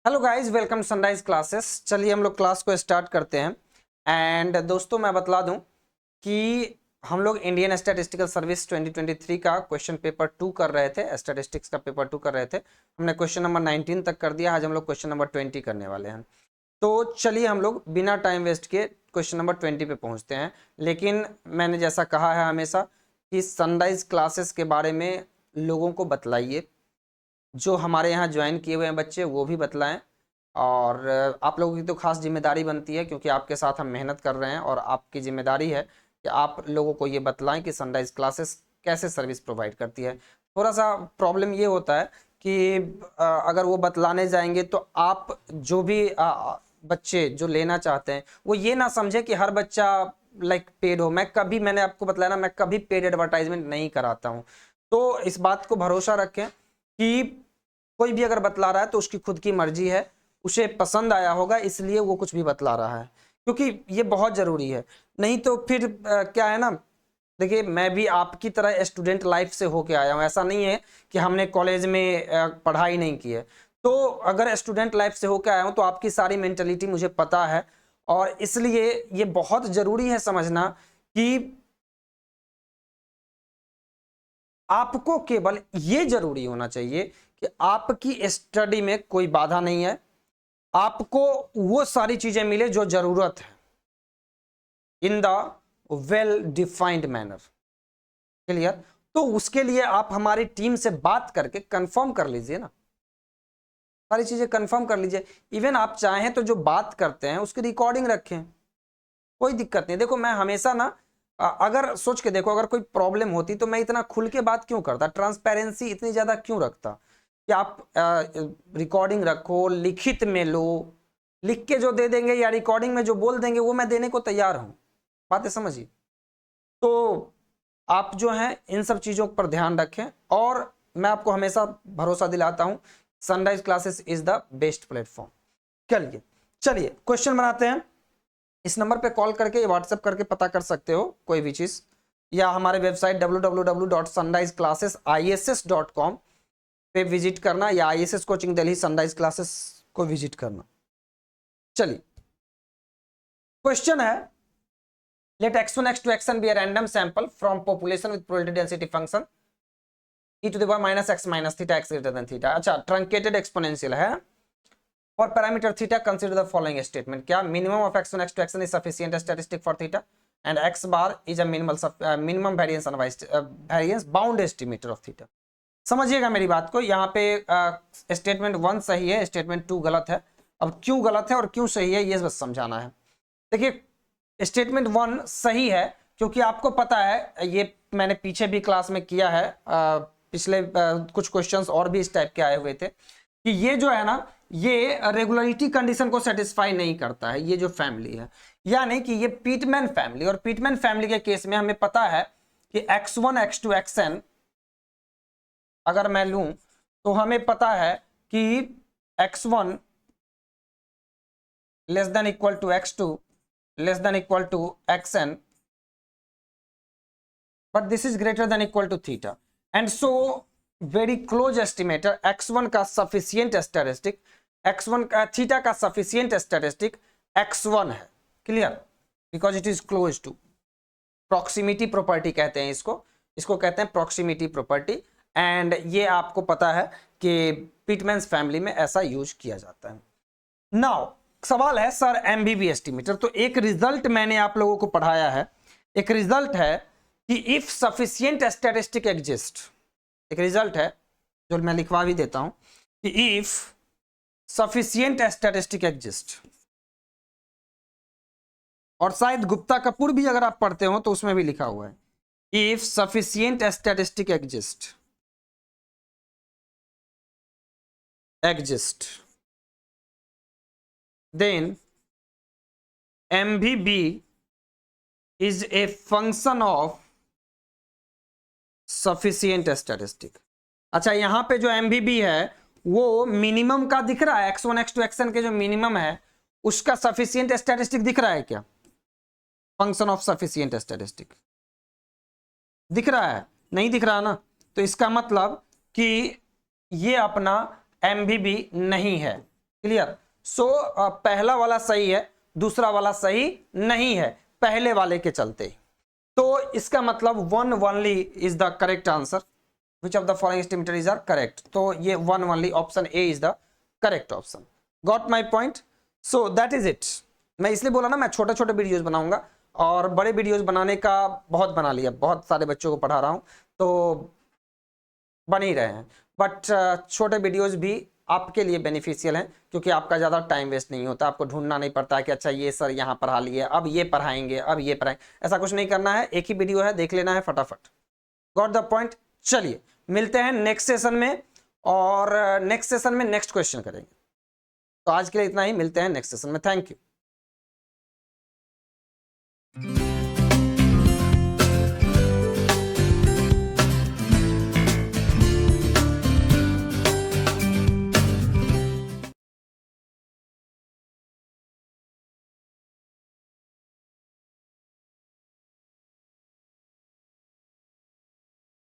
Hello guys, welcome sunrise classes. चलिए हम लोग क्लास को स्टार्ट करते हैं। एंड दोस्तों मैं बतला दूं कि हम लोग इंडियन स्टैटिस्टिकल सर्विस 2023 का क्वेश्चन पेपर 2 कर रहे थे। स्टैटिस्टिक्स का पेपर 2 कर रहे थे। हमने क्वेश्चन नंबर 19 तक कर दिया। आज हम लोग क्वेश्चन नंबर 20 करने वाले हैं। तो चलिए हम लोग बिना टाइम वेस्ट किए क्वेश्चन नंबर 20 पे पहुंचते हैं। लेकिन मैंने जैसा कहा है हमेशा कि सनराइज क्लासेस के बारे में लोगों को बतलाइए। जो हमारे यहाँ ज्वाइन किए हुए हैं बच्चे वो भी बतलाएं। और आप लोगों की तो खास जिम्मेदारी बनती है, क्योंकि आपके साथ हम मेहनत कर रहे हैं और आपकी जिम्मेदारी है कि आप लोगों को ये बतलाएं कि सनराइज क्लासेस कैसे सर्विस प्रोवाइड करती है। थोड़ा सा प्रॉब्लम ये होता है कि अगर वो बतलाने जाएंगे तो आप जो भी बच्चे जो लेना चाहते हैं वो ये ना समझे कि हर बच्चा लाइक पेड हो। मैंने आपको बताया ना, मैं कभी पेड एडवर्टाइजमेंट नहीं कराता हूँ। तो इस बात को भरोसा रखें कि कोई भी अगर बतला रहा है तो उसकी खुद की मर्जी है, उसे पसंद आया होगा इसलिए वो कुछ भी बतला रहा है, क्योंकि ये बहुत जरूरी है। नहीं तो फिर क्या है ना, देखिए मैं भी आपकी तरह स्टूडेंट लाइफ से होके आया हूँ। ऐसा नहीं है कि हमने कॉलेज में पढ़ाई नहीं की है। तो अगर स्टूडेंट लाइफ से होके आया हूँ तो आपकी सारी मेंटलिटी मुझे पता है। और इसलिए ये बहुत जरूरी है समझना कि आपको केवल ये जरूरी होना चाहिए कि आपकी स्टडी में कोई बाधा नहीं है, आपको वो सारी चीजें मिले जो जरूरत है in the well defined manner. Clear? तो उसके लिए आप हमारी टीम से बात करके कंफर्म कर लीजिए ना, सारी चीजें कंफर्म कर लीजिए। इवन आप चाहें तो जो बात करते हैं उसकी रिकॉर्डिंग रखें, कोई दिक्कत नहीं। देखो मैं हमेशा ना अगर सोच के देखो, अगर कोई प्रॉब्लम होती तो मैं इतना खुल के बात क्यों करता, ट्रांसपेरेंसी इतनी ज्यादा क्यों रखता कि आप रिकॉर्डिंग रखो, लिखित में लो, लिख के जो दे देंगे या रिकॉर्डिंग में जो बोल देंगे वो मैं देने को तैयार हूं। बातें समझिए। तो आप जो हैं इन सब चीजों पर ध्यान रखें और मैं आपको हमेशा भरोसा दिलाता हूं sunrise classes is the best platform. चलिए चलिए क्वेश्चन बनाते हैं। इस नंबर पे कॉल करके व्हाट्सएप करके पता कर सकते हो कोई भी चीज, या हमारे वेबसाइट www.sunriseclassesiss.com पे विजिट करना, या ISS coaching Delhi sunrise classes को विजिट करना। चलिए क्वेश्चन है, late x1 x2 xn be a random sample from population with probability density function e to the power minus x minus theta x greater than theta। अच्छा, truncated exponential है। For parameter theta, consider the following statement. क्या minimum of x1 x2 xn is sufficient statistic for theta and x bar is a minimum variance variance bound estimator of theta। समझिएगा मेरी बात को। यहाँ पे statement 1 सही है, स्टेटमेंट 2 गलत है। अब क्यों गलत है और क्यों सही है ये बस समझाना है। देखिए स्टेटमेंट 1 सही है क्योंकि आपको पता है, ये मैंने पीछे भी क्लास में किया है, पिछले कुछ क्वेश्चंस और भी इस टाइप के आए हुए थे कि ये जो है ना, ये रेगुलरिटी कंडीशन को सेटिस्फाई नहीं करता है। ये जो फैमिली है, यानी कि ये पीटमैन फैमिली, और पीटमैन फैमिली के केस में हमें पता है कि x1 x2 xn अगर मैं लूं तो हमें पता है कि x1 less than equal to x2 less than equal to xn, but this is greater than equal to theta, and so very close estimator x1 का sufficient statistic, x1 का थीटा का sufficient statistic x1 है। Clear? Because it is close to, proximity property कहते हैं इसको कहते हैं proximity property. And ये आपको पता है कि पीटमैन्स फैमिली में ऐसा यूज किया जाता है। नाउ सवाल है सर एमबीबी एस्टिमेटर, तो एक रिजल्ट मैंने आप लोगों को पढ़ाया है। एक रिजल्ट है कि इफ सफिशिएंट स्टैटिस्टिक एग्जिस्ट, एक रिजल्ट है जो मैं लिखवा भी देता हूं कि इफ सफिशिएंट स्टैटिस्टिक एग्जिस्ट, और शायद गुप्ता कपूर भी अगर आप पढ़ते हो तो उसमें भी लिखा हुआ है if sufficient statistic exist then MVB is a function of sufficient statistic। अच्छा, यहां पे जो MVB है वो मिनिमम का दिख रहा है, x1 x2 xn के जो मिनिमम है उसका सफिशिएंट स्टैटिस्टिक दिख रहा है क्या? फंक्शन ऑफ सफिशिएंट स्टैटिस्टिक दिख रहा है? नहीं दिख रहा ना, तो इसका मतलब कि ये अपना MVB नहीं है। क्लियर। सो पहला वाला सही है, दूसरा वाला सही नहीं है पहले वाले के चलते। तो इसका मतलब one only is the correct answer. Which of the following statements are correct? तो ये one only option A is the correct option. Got my point? So that is it. मैं इसलिए बोला ना मैं छोटे छोटे वीडियोज बनाऊंगा, और बड़े वीडियोज बनाने का बहुत बना लिया, बहुत सारे बच्चों को पढ़ा रहा हूं तो बन ही रहे हैं, बट छोटे वीडियोज भी आपके लिए बेनिफिशियल हैं, क्योंकि आपका ज़्यादा टाइम वेस्ट नहीं होता, आपको ढूंढना नहीं पड़ता है कि अच्छा ये सर यहाँ पढ़ा लिए, अब ये पढ़ाएंगे, अब ये पढ़ाएंगे, ऐसा कुछ नहीं करना है, एक ही वीडियो है, देख लेना है फटाफट। Got the point? चलिए मिलते हैं नेक्स्ट सेशन में, और नेक्स्ट सेशन में नेक्स्ट क्वेश्चन करेंगे। तो आज के लिए इतना ही, मिलते हैं नेक्स्ट सेशन में। Thank you.